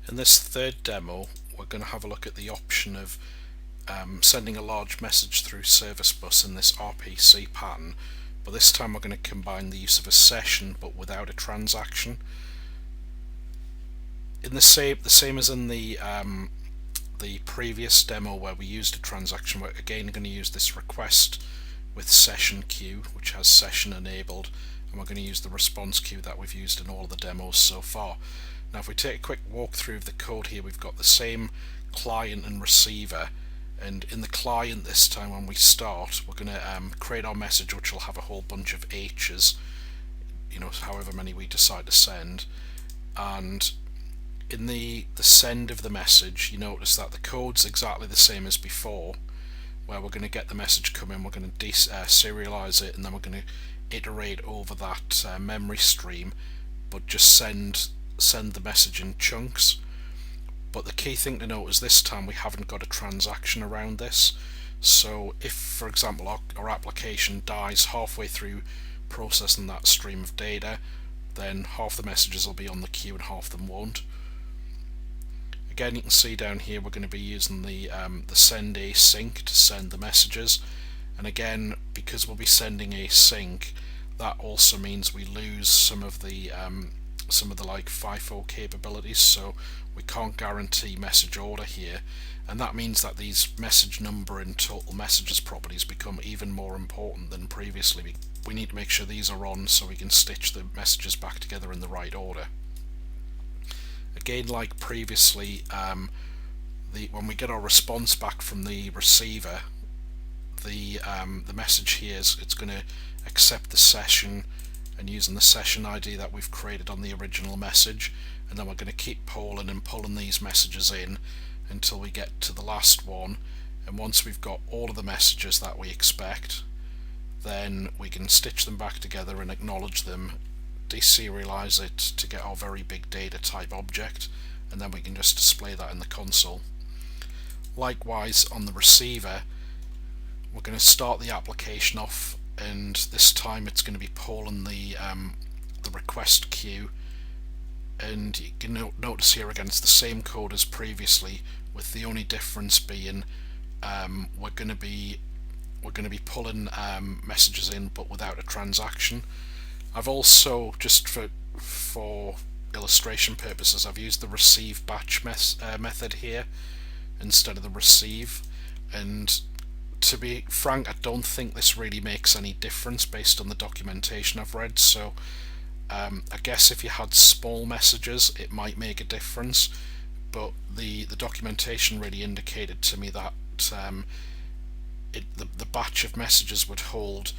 In this third demo, we're going to have a look at the option of sending a large message through service bus in this RPC pattern, but this time we're going to combine the use of a session but without a transaction. In the same as in the previous demo where we used a transaction, we're again going to use this request with session queue, which has session enabled, and we're going to use the response queue that we've used in all of the demos so far. Now if we take a quick walkthrough of the code here, we've got the same client and receiver, and in the client this time when we start, we're going to create our message, which will have a whole bunch of H's, however many we decide to send. And in the send of the message, you notice that the code's exactly the same as before, where we're going to get the message come in, we're going to serialize it, and then we're going to iterate over that memory stream, but just send the message in chunks. But the key thing to note is this time we haven't got a transaction around this. So if, for example, our application dies halfway through processing that stream of data, then half the messages will be on the queue and half of them won't. Again, you can see down here we're going to be using the send async to send the messages, and again, because we'll be sending async, that also means we lose some of the like FIFO capabilities, so we can't guarantee message order here, and that means that these message number and total messages properties become even more important than previously. We need to make sure these are on so we can stitch the messages back together in the right order. Again, like previously, when we get our response back from the receiver, the message here it's going to accept the session and using the session ID that we've created on the original message, and then we're going to keep polling and pulling these messages in until we get to the last one, and once we've got all of the messages that we expect, then we can stitch them back together and acknowledge them, deserialize it to get our very big data type object, and then we can just display that in the console. Likewise, on the receiver, we're going to start the application off, and this time it's going to be polling the request queue, and you can notice here again it's the same code as previously, with the only difference being we're going to be pulling messages in but without a transaction. I've also, just for illustration purposes, I've used the receive batch method here instead of the receive, and to be frank, I don't think this really makes any difference based on the documentation I've read, so I guess if you had small messages it might make a difference, but the documentation really indicated to me that the batch of messages would hold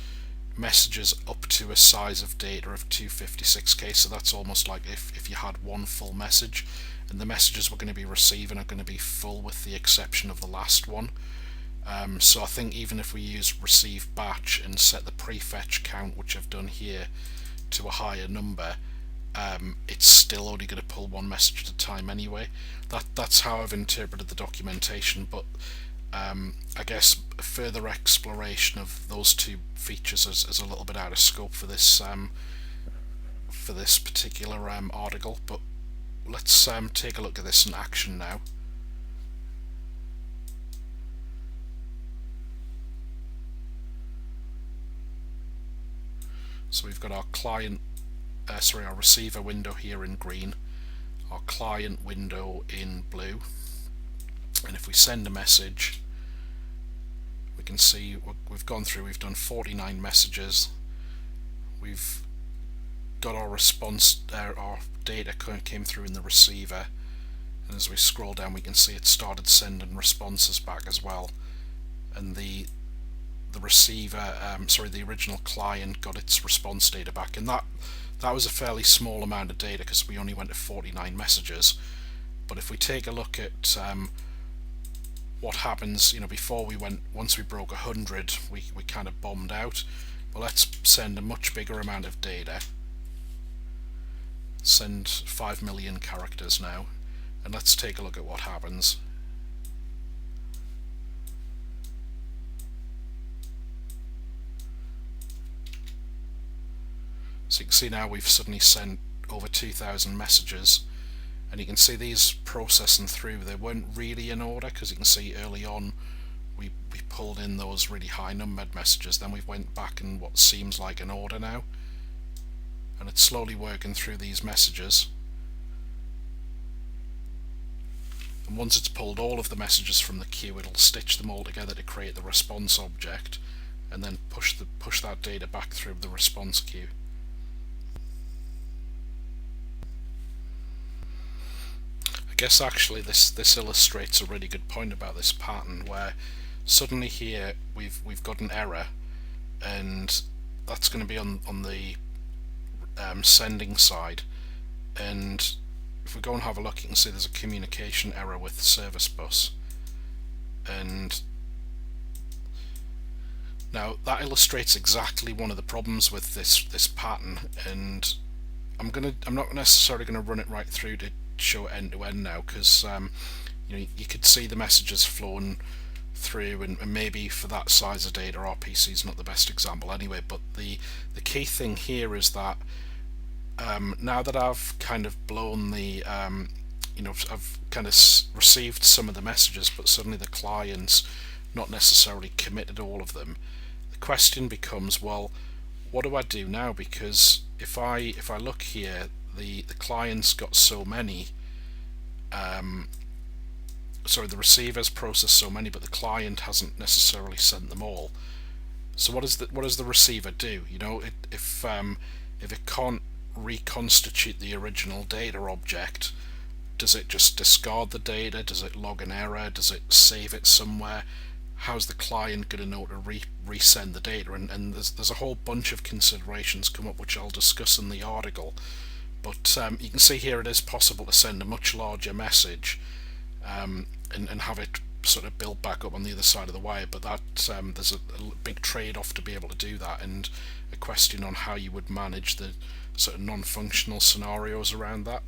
messages up to a size of data of 256k, so that's almost like if you had one full message, and the messages we're going to be receiving are going to be full with the exception of the last one. So I think even if we use receive batch and set the prefetch count, which I've done here, to a higher number, it's still only going to pull one message at a time anyway. That's how I've interpreted the documentation, but I guess further exploration of those two features is a little bit out of scope for this particular article, but let's take a look at this in action now. So we've got our our receiver window here in green, our client window in blue, and if we send a message, we can see we've gone through, we've done 49 messages, we've got our response, our data came through in the receiver, and as we scroll down we can see it started sending responses back as well, and the receiver, the original client got its response data back, and that was a fairly small amount of data because we only went to 49 messages. But if we take a look at what happens, before once we broke 100, we kind of bombed out. Well, let's send a much bigger amount of data, send 5 million characters now, and let's take a look at what happens. So you can see now we've suddenly sent over 2,000 messages, and you can see these processing through, they weren't really in order, because you can see early on we pulled in those really high numbered messages, then we went back in what seems like an order now, and it's slowly working through these messages. And once it's pulled all of the messages from the queue, it'll stitch them all together to create the response object, and then push that data back through the response queue. I guess actually this illustrates a really good point about this pattern, where suddenly here we've got an error, and that's going to be on the sending side, and if we go and have a look, you can see there's a communication error with service bus, and now that illustrates exactly one of the problems with this pattern. And I'm not necessarily going to run it right through to show it end to end now, because you could see the messages flowing through, and maybe for that size of data RPC is not the best example anyway. But the key thing here is that now that I've kind of blown the I've kind of received some of the messages, but suddenly the client's not necessarily committed all of them. The question becomes, well, what do I do now? Because if I look here, the client's got so many, the receiver's processed so many, but the client hasn't necessarily sent them all. So what does the receiver do? If it can't reconstitute the original data object, does it just discard the data? Does it log an error? Does it save it somewhere? How's the client going to know to resend the data? And there's a whole bunch of considerations come up, which I'll discuss in the article. But you can see here it is possible to send a much larger message and have it sort of build back up on the other side of the wire, but that there's a big trade-off to be able to do that, and a question on how you would manage the sort of non-functional scenarios around that.